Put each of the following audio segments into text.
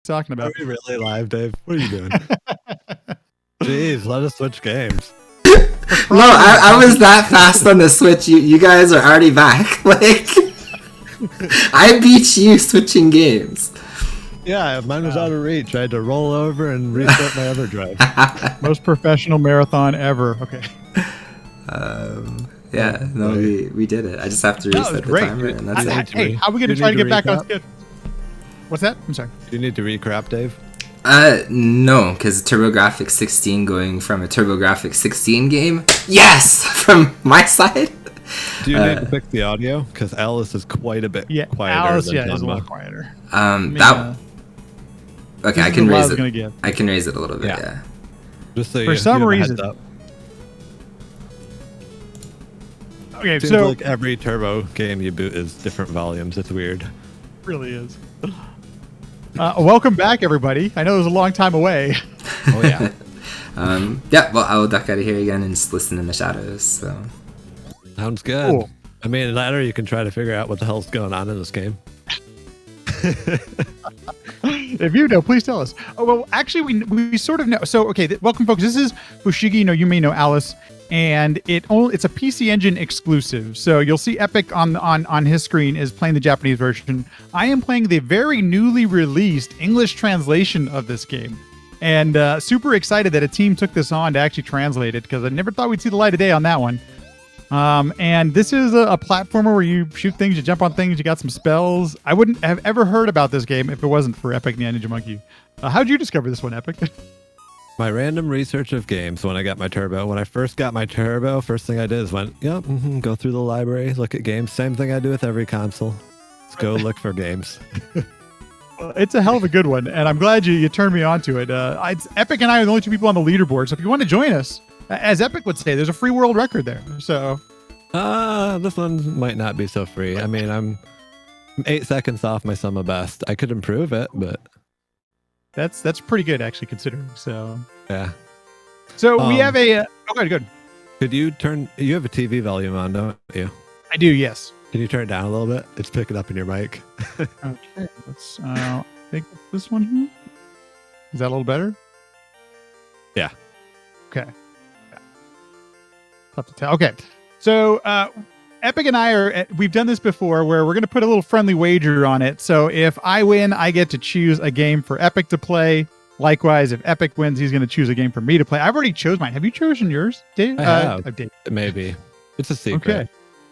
talking about. Are we really live, Dave? What are you doing? Jeez, let us switch games. No, I was that fast on the Switch. You guys are already back. Like, I beat you switching games. Yeah, mine was out of reach. I had to roll over and reset my other drive. Most professional marathon ever. Okay. Yeah, no, we did it. I just have to reset the timer, and that's it. Hey, how are we going to try to get back on schedule? What's that? I'm sorry. Do you need to recap, Dave? No, because Turbografix-16 going from a Turbografix-16 game. Yes, from my side. Do you need to fix the audio? Because Alice is quite a bit quieter Alice, than is a lot quieter. Okay, I can raise it. I can raise it a little bit. Yeah. Just so for some reason. Heads up. Okay, Seems like every Turbo game you boot is different volumes. It's weird. It really is. Welcome back, everybody. I know it was a long time away. Oh yeah. Yeah. Well, I will duck out of here again and just listen in the shadows. So. Sounds good. Cool. I mean, later you can try to figure out what the hell's going on in this game. If you know, please tell us. Oh well, actually, we sort of know. So okay, welcome, folks. This is Fushigi no Yume no Alice, and it's a PC Engine exclusive. So you'll see Epic on his screen is playing the Japanese version. I am playing the very newly released English translation of this game, and super excited that a team took this on to actually translate it because I never thought we'd see the light of day on that one. And this is a platformer where you shoot things, you jump on things, you got some spells. I wouldn't have ever heard about this game if it wasn't for Epic and the Ninja Monkey. How'd you discover this one, Epic? My random research of games when I got my Turbo. When I first got my Turbo, first thing I did is went, go through the library, look at games. Same thing I do with every console. Let's go look for games. Well, it's a hell of a good one, and I'm glad you turned me on to it. Epic and I are the only two people on the leaderboard, so if you want to join us, as Epic would say, there's a free world record there. So, this one might not be so free. I mean, I'm 8 seconds off my summer best. I could improve it, but that's pretty good actually, considering. So yeah. So we have a. Good. Could you turn? You have a TV volume on, don't you? I do. Yes. Can you turn it down a little bit? It's picking up in your mic. Okay. Let's think this one here. Is that a little better? Yeah. Okay. Tough to tell. Okay. So Epic and I we've done this before where we're going to put a little friendly wager on it. So if I win, I get to choose a game for Epic to play. Likewise, if Epic wins, he's going to choose a game for me to play. I've already chose mine. Have you chosen yours, Dave? I have. Dave. Maybe. It's a secret. Okay.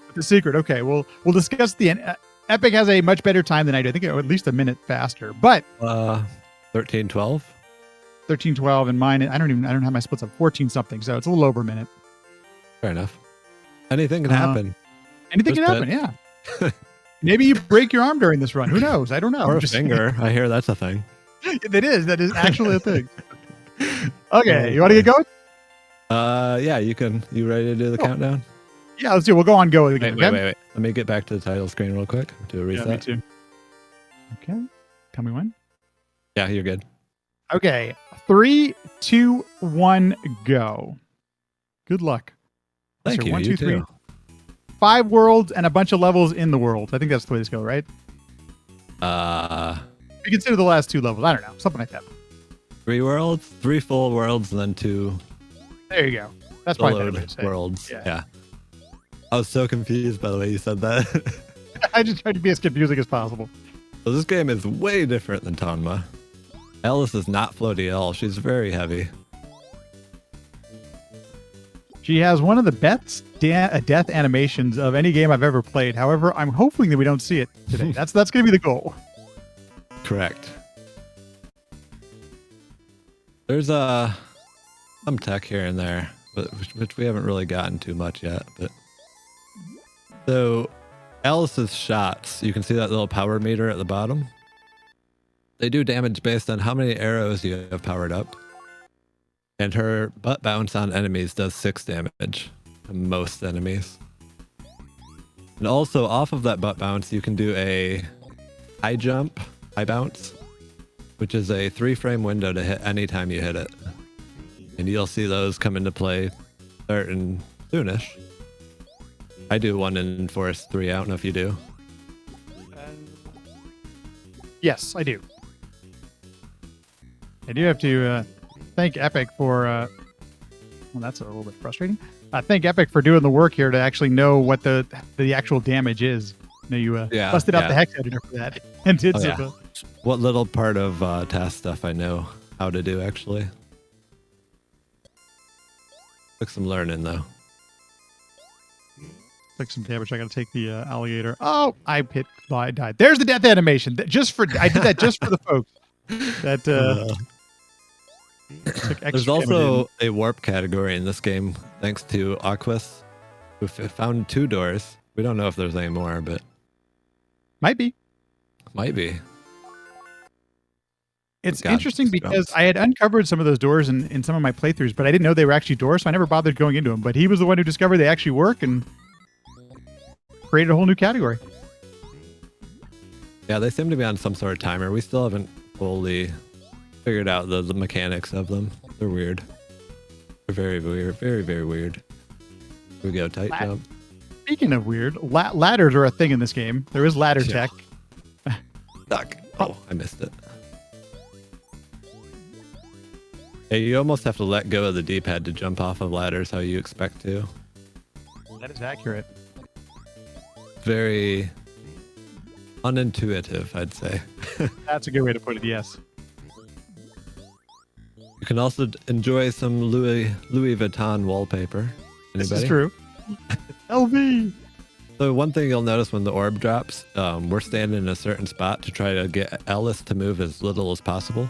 It's a secret. Okay. We'll discuss the end. Epic has a much better time than I do. I think at least a minute faster. But 13:12. 13:12 and mine. I don't have my splits up 14 something. So it's a little over a minute. Fair enough. Anything can happen. Anything can happen. Yeah. Maybe you break your arm during this run. Who knows? I don't know. Or a finger. I hear that's a thing. That is actually a thing. Okay. You want to get going? Yeah, you can. You ready to do the countdown? Yeah, let's do it. We'll go on go again. Wait. Let me get back to the title screen real quick. Do a reset. Yeah, me too. Okay. Tell me when. Yeah, you're good. Okay. 3, 2, 1, go. Good luck. Thank you. 1, 2, you 3. too. 5 worlds and a bunch of levels in the world. I think that's the way this goes, right? You consider the last 2 levels. I don't know. Something like that. 3 worlds, 3 full worlds, and then 2. There you go. That's probably better way to say. Worlds. Yeah. I was so confused by the way you said that. I just tried to be as confusing as possible. So this game is way different than Tonma. Alice is not floaty at all. She's very heavy. She has one of the best death animations of any game I've ever played. However, I'm hoping that we don't see it today. That's going to be the goal. Correct. There's some tech here and there, but which we haven't really gotten too much yet. But so Alice's shots, you can see that little power meter at the bottom. They do damage based on how many arrows you have powered up. And her butt bounce on enemies does 6 damage to most enemies. And also off of that butt bounce, you can do a high jump, high bounce, which is a 3-frame window to hit anytime you hit it. And you'll see those come into play starting soonish. I do 1 in Forest 3. I don't know if you do. Yes, I do. I do have to thank Epic for. Well, that's a little bit frustrating. Thank Epic for doing the work here to actually know what the actual damage is. You know, you busted out the hex editor for that and did some. What little part of task stuff I know how to do actually. Took some learning though. Took some damage. I got to take the alligator. Oh, I died. There's the death animation. I did that just for the folks. That there's also a warp category in this game, thanks to Aquas, who found 2 doors. We don't know if there's any more, but might be. It's interesting because I had uncovered some of those doors in some of my playthroughs, but I didn't know they were actually doors, so I never bothered going into them. But he was the one who discovered they actually work and created a whole new category. Yeah, they seem to be on some sort of timer. We still haven't fully figured out the mechanics of them. They're weird. They're very weird. Very, very weird. Here we go, tight jump. Speaking of weird, ladders are a thing in this game. There is ladder tech. Stuck. Oh, I missed it. Hey, you almost have to let go of the D-pad to jump off of ladders how you expect to. That is accurate. Very unintuitive, I'd say. That's a good way to put it, yes. You can also enjoy some Louis Vuitton wallpaper. Anybody? This is true. LV! So one thing you'll notice when the orb drops, we're standing in a certain spot to try to get Alice to move as little as possible.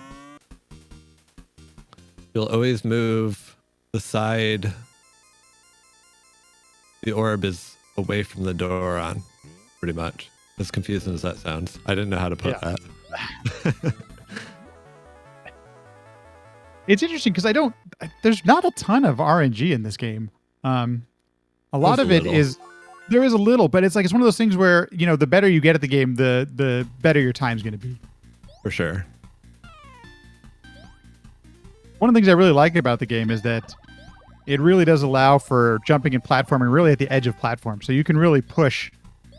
You'll always move the side the orb is away from the door on, pretty much. As confusing as that sounds. I didn't know how to put that. It's interesting because there's not a ton of RNG in this game. A lot of it is, there is a little, but it's one of those things where, you know, the better you get at the game, the better your time's going to be. For sure. One of the things I really like about the game is that it really does allow for jumping and platforming really at the edge of platform. So you can really push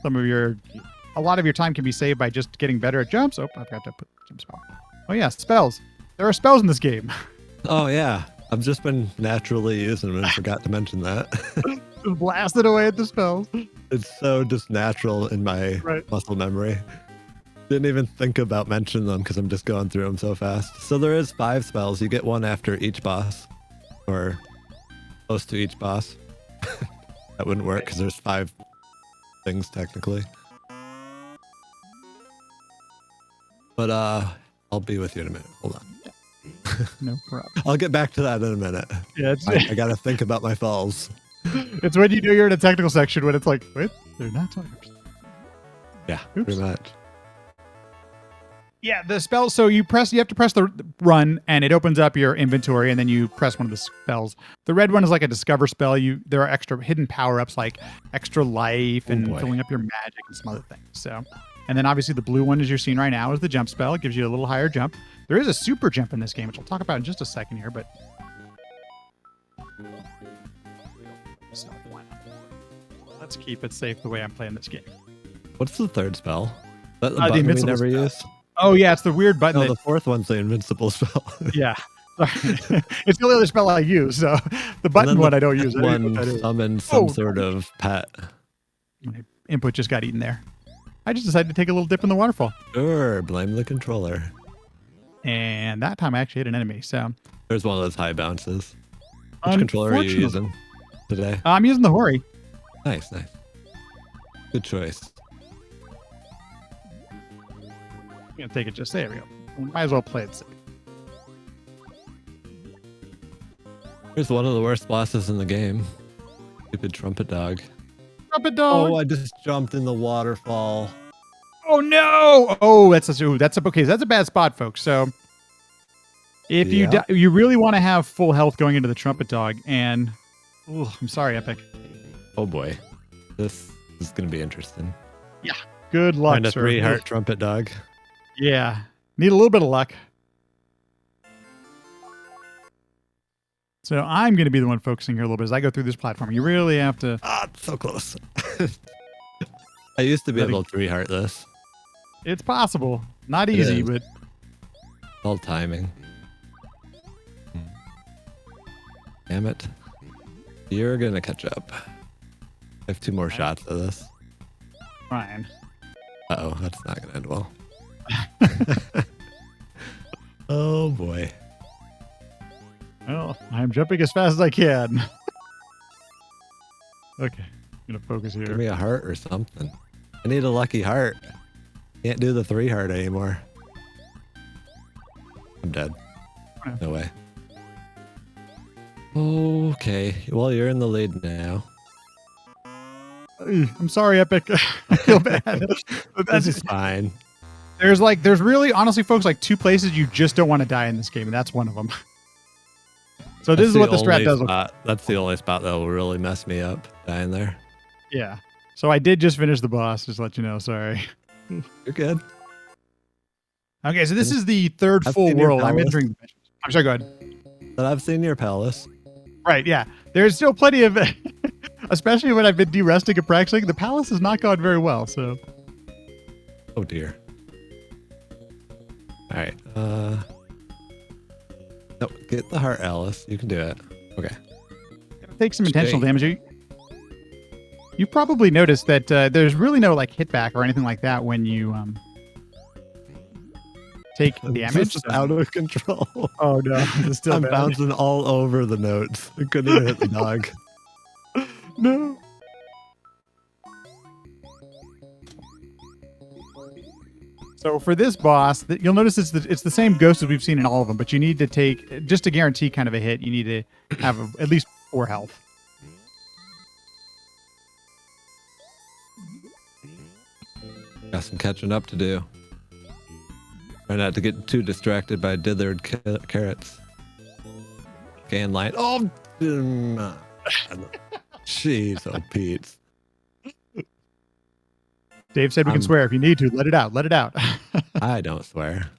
a lot of your time can be saved by just getting better at jumps. Oh, I forgot to put jump spell. Oh yeah, spells. There are spells in this game. Oh yeah. I've just been naturally using them and forgot to mention that. Just blasted away at the spells. It's so just natural in my muscle memory. Didn't even think about mentioning them because I'm just going through them so fast. So there is 5 spells. You get one after each boss, or close to each boss. That wouldn't work because there's 5 things technically. But I'll be with you in a minute. Hold on. No problem. I'll get back to that in a minute. Yeah, I gotta think about my falls. It's when you know you're in a technical section when it's like, wait, they're not timers. Yeah, pretty much. Yeah, the spell. So you have to press the run, and it opens up your inventory, and then you press one of the spells. The red one is like a discover spell. There are extra hidden power ups like extra life and filling up your magic and some other things. So, and then obviously the blue one, as you're seeing right now, is the jump spell. It gives you a little higher jump. There is a super jump in this game, which I'll talk about in just a second here. But so let's keep it safe the way I'm playing this game. What's the third spell? That the the button we invincible never spell. use? Oh yeah, it's the weird button. No, the 4th one's the invincible spell. Yeah. It's the only other spell I use, so the button one I don't use. One summons some sort of pet. My input just got eaten there. I just decided to take a little dip in the waterfall. Sure, blame the controller. And that time I actually hit an enemy, so. There's one of those high bounces. Which controller are you using today? I'm using the Hori. Nice, nice. Good choice. I'm going to take it just there we go. Might as well play it safe. Here's one of the worst bosses in the game. Stupid trumpet dog. Trumpet dog! Oh, I just jumped in the waterfall. Oh no! Oh, that's a bad spot, folks. So if you really want to have full health going into the trumpet dog, and I'm sorry, Epic. Oh boy, this is gonna be interesting. Yeah, good luck, Find a sir. 3-heart trumpet dog. Yeah, need a little bit of luck. So I'm going to be the one focusing here a little bit as I go through this platform. You really have to... Ah, so close. I used to be able to 3-heart this. It's possible. Not easy, but... All timing. Damn it. You're gonna catch up. I have 2 more shots of this. Fine. Uh-oh, that's not gonna end well. Oh boy. Well, I'm jumping as fast as I can. Okay, I'm gonna focus here. Give me a heart or something. I need a lucky heart. Can't do the 3 heart anymore. I'm dead. No way. Okay, well, you're in the lead now. I'm sorry, Epic. I feel bad. But This is fine. there's really, honestly, folks, like 2 places you just don't want to die in this game, and that's one of them. So this is what the strat does. That's the only spot that will really mess me up, dying there. Yeah. So I did just finish the boss, just to let you know. Sorry. You're good. Okay, so this is the 3rd I've full seen your world. I'm palace. entering. I'm sorry, go ahead. But I've seen your palace. Right, yeah. There's still plenty of, especially when I've been de-resting and practicing, the palace has not gone very well, so. Oh dear. All right. No, get the heart, Alice. You can do it. Okay. Take some intentional damage. You probably noticed that there's really no like hit back or anything like that when you take damage. This is out of control. Oh no, it's still I'm bad. bouncing all over the notes. I couldn't even hit the dog. No. So for this boss, you'll notice it's the same ghost as we've seen in all of them, but you need to take, just to guarantee kind of a hit, you need to have at least 4 health. Got some catching up to do. Try not to get too distracted by dithered carrots. Can line. Oh, jeez, oh Pete. Dave said we can swear if you need to. Let it out. Let it out. I don't swear.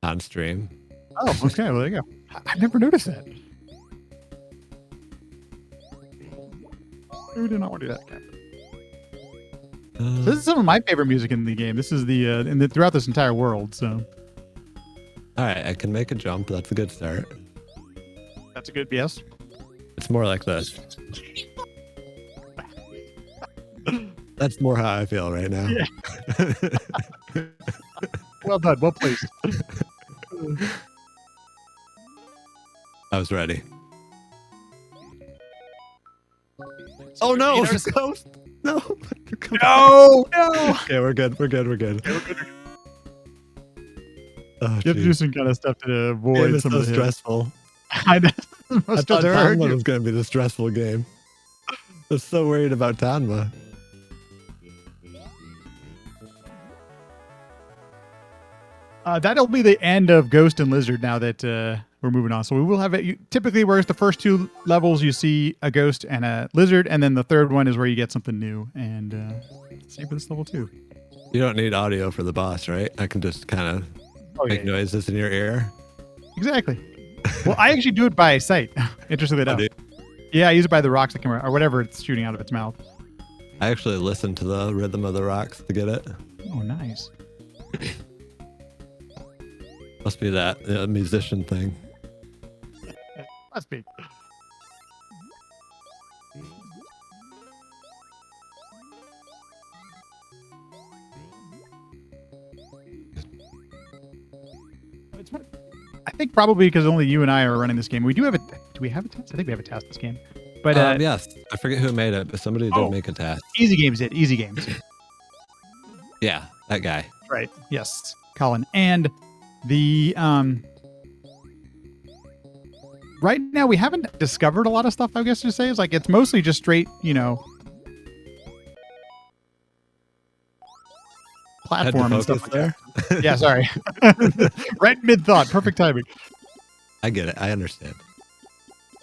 On stream. Oh, okay. Well, there you go. I've never noticed that. We did not want to do that. So this is some of my favorite music in the game. This is throughout this entire world. So. All right, I can make a jump. That's a good start. That's a good yes. It's more like this. That's more how I feel right now. Yeah. Well done. Well placed. I was ready. Oh no! It's a ghost. No! No! No! Okay, we're good. We're good. We're good. Oh, you have to do some kind of stuff to avoid some of the stressful. I know. I thought Tanma was going to be the stressful game. I was so worried about Tanma. That'll be the end of Ghost and Lizard now that we're moving on. So we will have it. Typically, whereas the first 2 levels, you see a Ghost and a Lizard, and then the 3rd one is where you get something new. And same for this level too. You don't need audio for the boss, right? I can just kind of make noises in your ear. Exactly. Well, I actually do it by sight. Interestingly enough. Yeah, I use it by the rocks that come around, or whatever it's shooting out of its mouth. I actually listen to the rhythm of the rocks to get it. Oh, nice. Must be that musician thing. Must be. I think probably because only you and I are running this game. We do have a. Do we have a test? I think we have a test this game. But yes, I forget who made it, but somebody did make a test. Easy Games did. Easy Games. Yeah, that guy. Right. Yes, Colin. And the right now we haven't discovered a lot of stuff. I guess to say is like it's mostly just straight, platform and stuff like there. That. Yeah, sorry. Right mid thought. Perfect timing. I get it. I understand.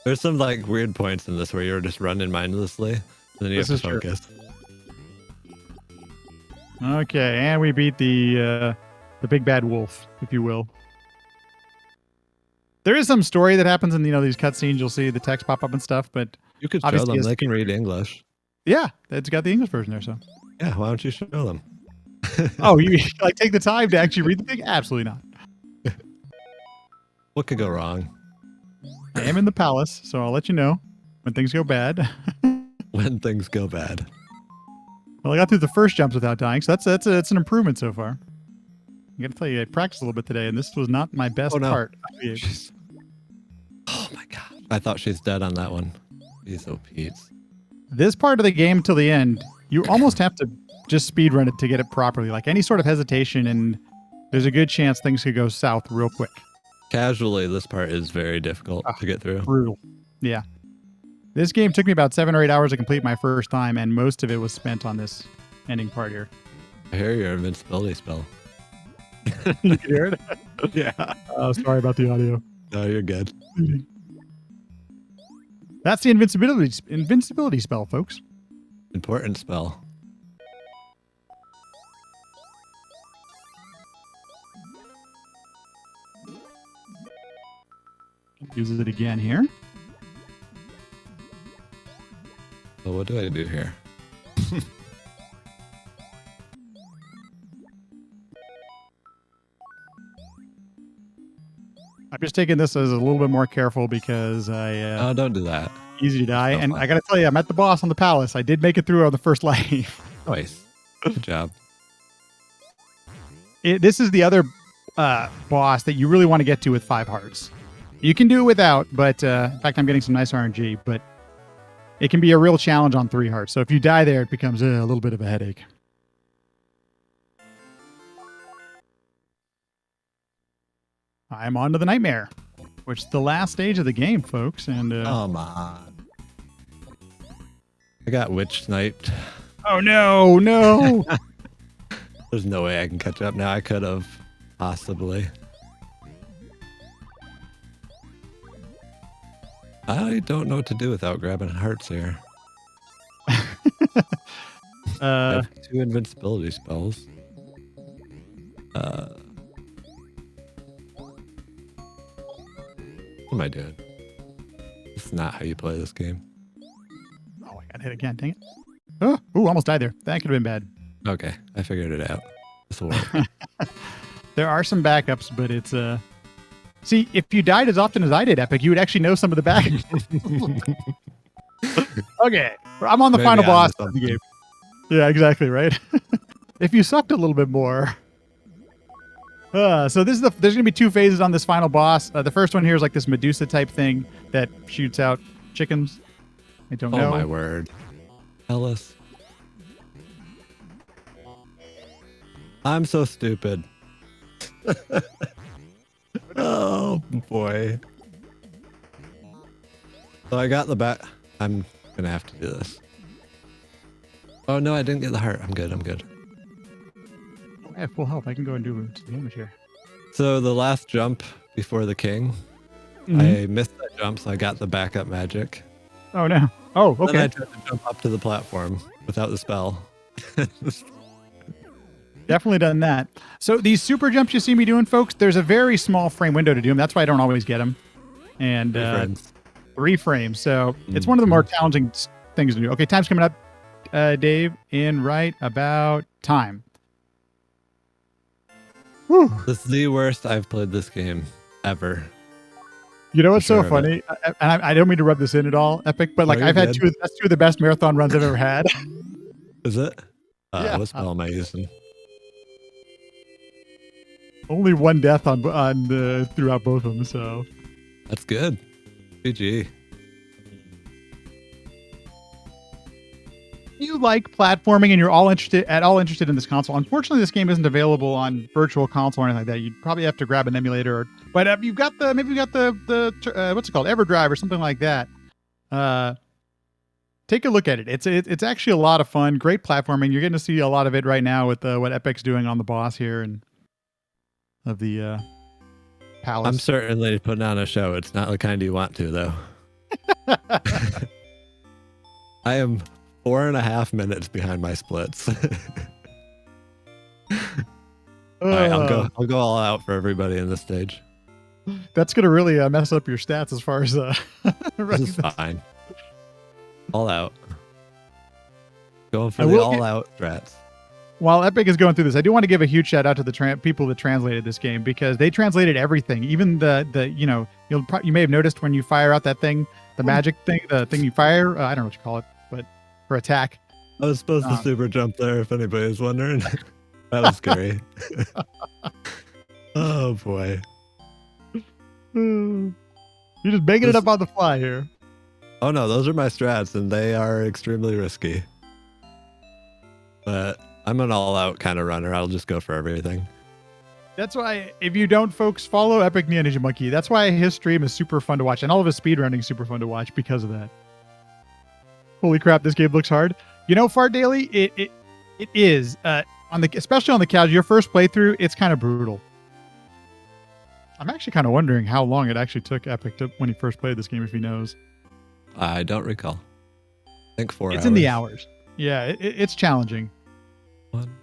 There's some like weird points in this where you're just running mindlessly, and then you have to focus. Okay, and we beat the big bad wolf, if you will. There is some story that happens in these cutscenes. You'll see the text pop up and stuff, but you could show them. They can read English. Yeah, it's got the English version there. So yeah, why don't you show them? Oh, you like take the time to actually read the thing? Absolutely not. What could go wrong? I am in the palace, so I'll let you know when things go bad. When things go bad. Well, I got through the first jumps without dying, so that's an improvement so far. I got to tell you, I practiced a little bit today, and this was not my best part. She's... Oh my god! I thought she's dead on that one. These OPs. This part of the game till the end, you almost have to just speedrun it to get it properly. Like any sort of hesitation, and there's a good chance things could go south real quick. Casually, this part is very difficult to get through. Brutal. Yeah. This game took me about 7 or 8 hours to complete my first time, and most of it was spent on this ending part here. I hear your invincibility spell. You can hear it? Yeah. Oh, sorry about the audio. No, you're good. That's the invincibility spell, folks. Important spell. Use it again here. So what do I do here? I'm just taking this as a little bit more careful because Oh, don't do that. easy to die. No And fun. I got to tell you, I'm at the boss on the palace. I did make it through on the first life. Nice. Good job. This is the other boss that you really want to get to with 5 hearts. You can do it without, but in fact, I'm getting some nice RNG, but it can be a real challenge on 3 hearts. So if you die there, it becomes a little bit of a headache. I'm on to the nightmare, which is the last stage of the game, folks. And Come on. I got witch sniped. oh no, no! There's no way I can catch up now. I could have, possibly. I don't know what to do without grabbing hearts here. I have 2 invincibility spells. What am I doing? This is not how you play this game. Oh, I got hit again. Dang it! Oh, ooh, almost died there. That could have been bad. Okay, I figured it out. This will work. There are some backups, but it's See, if you died as often as I did, Epic, you would actually know some of the backups. Okay, I'm on the Maybe final I'm boss the of the game. Yeah, exactly, right? If you sucked a little bit more. So there's going to be 2 phases on this final boss. The first one here is like this Medusa type thing that shoots out chickens. I don't know. Oh my word. Ellis. I'm so stupid. Oh boy. So I got the back. I'm gonna have to do this. Oh no, I didn't get the heart. I'm good. I'm good. I have full health. I can go and do some damage here. So the last jump before the king, I missed that jump, so I got the backup magic. Oh no. Oh, Then okay. I tried to jump up to the platform without the spell. Definitely done that. So these super jumps you see me doing, folks, there's a very small frame window to do them. That's why I don't always get them. And 3 frames. So it's one of the more challenging things to do. Okay, time's coming up, Dave, in right about time. Whew. This is the worst I've played this game ever. You know what's Sure so of funny? And I don't mean to rub this in at all, Epic, but like you're I've had good. that's 2 of the best marathon runs I've ever had. Is it? Yeah. What spell am I using? Only 1 death on throughout both of them. So That's good. GG. you like platforming and you're all interested in this console. Unfortunately, this game isn't available on virtual console or anything like that. You'd probably have to grab an emulator. But maybe you've got the what's it called, EverDrive or something like that. Take a look at it. It's actually a lot of fun. Great platforming. You're getting to see a lot of it right now with what Epic's doing on the boss here and of the palace. I'm certainly putting on a show. It's not the kind you want to, though. I am 4.5 minutes behind my splits. All right, I'll go all out for everybody in this stage. That's gonna really mess up your stats as far as This is fine. All out. Going for I the will all out strats. while Epic is going through this, I do want to give a huge shout out to the people that translated this game, because they translated everything, even the you may have noticed when you fire out that thing, the magic thing, the thing you fire. I don't know what you call it, but for attack. I was supposed to super jump there, if anybody's wondering. That was scary. Oh boy. You're just making it up on the fly here. Oh no, those are my strats, and they are extremely risky. But I'm an all-out kind of runner. I'll just go for everything. That's why, if you don't, folks, follow Epic Ninja Monkey. That's why his stream is super fun to watch, and all of his speedrunning is super fun to watch because of that. Holy crap, this game looks hard. You know, Fart Daily, it is. Especially on the casual, your first playthrough, it's kind of brutal. I'm actually kind of wondering how long it actually took Epic when he first played this game, if he knows. I don't recall. I think 4 hours. It's in the hours. Yeah, it's challenging. One.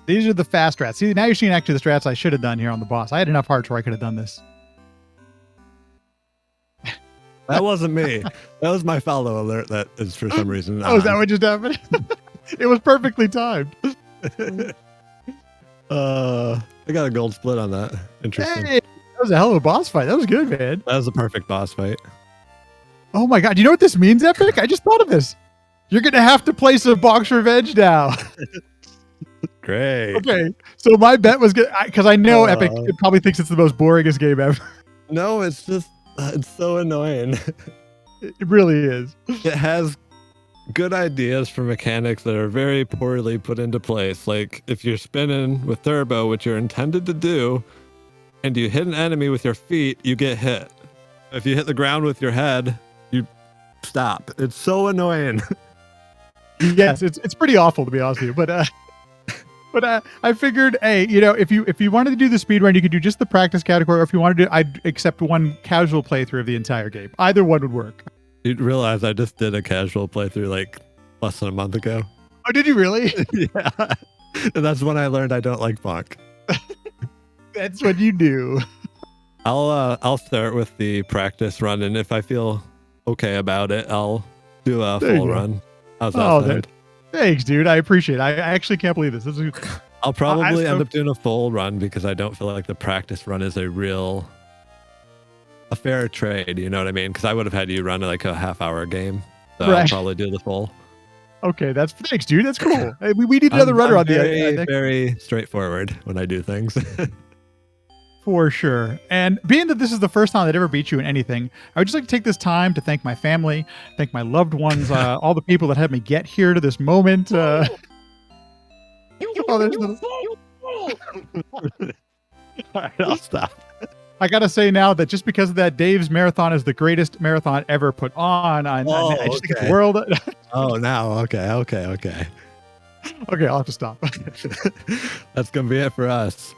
These are the fast strats. See, now you're seeing actually the strats I should have done here on the boss. I had enough hearts where I could have done this. That wasn't me. That was my follow alert that is for some reason. Oh, is that what just happened? It was perfectly timed. I got a gold split on that. Interesting. Hey, that was a hell of a boss fight. That was good, man. That was a perfect boss fight. Oh my god, do you know what this means, Epic? I just thought of this. You're gonna have to play some Box Revenge now. Great. Okay, so my bet was good, because I know Epic probably thinks it's the most boringest game ever. No, it's just it's so annoying. It really is. It has good ideas for mechanics that are very poorly put into place. Like if you're spinning with turbo, which you're intended to do, and you hit an enemy with your feet, you get hit. If you hit the ground with your head, you stop. It's so annoying. Yes, it's pretty awful, to be honest with you. But I figured, hey, you know, if you wanted to do the speed run, you could do just the practice category, or if you wanted to, I'd accept one casual playthrough of the entire game. Either one would work. You'd realize I just did a casual playthrough like less than a month ago. Oh, did you really? Yeah. And that's when I learned I don't like Bonk. That's what you do. I'll start with the practice run, and if I feel okay about it, I'll do a full run. How's that sound? Thanks, dude. I appreciate it. I actually can't believe this. I'll probably end up doing a full run because I don't feel like the practice run is a fair trade. You know what I mean? Because I would have had you run like a half-hour game. So I'll probably do the full. Okay, thanks, dude. That's cool. Hey, we need another runner on the very straightforward when I do things. For sure. And being that this is the first time I'd ever beat you in anything, I would just like to take this time to thank my family, thank my loved ones, all the people that had me get here to this moment. All right, I'll stop. I gotta say now that just because of that, Dave's marathon is the greatest marathon ever put on. I just think the world. Oh, now, okay. Okay, I'll have to stop. That's gonna be it for us.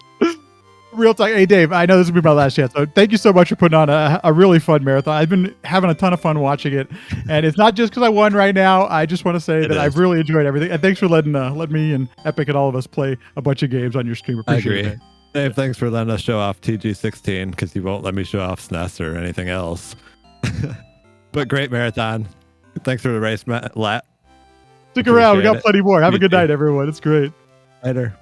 Real talk. Hey, Dave, I know this will be my last chance. So thank you so much for putting on a really fun marathon. I've been having a ton of fun watching it. And it's not just because I won right now. I just want to say that I've really enjoyed everything. And thanks for letting me and Epic and all of us play a bunch of games on your stream. Appreciate it. Dave, thanks for letting us show off TG-16 because you won't let me show off SNES or anything else. But great marathon. Thanks for the race, Lat. Stick around. We got plenty more. Have a good night, everyone. It's great. Later.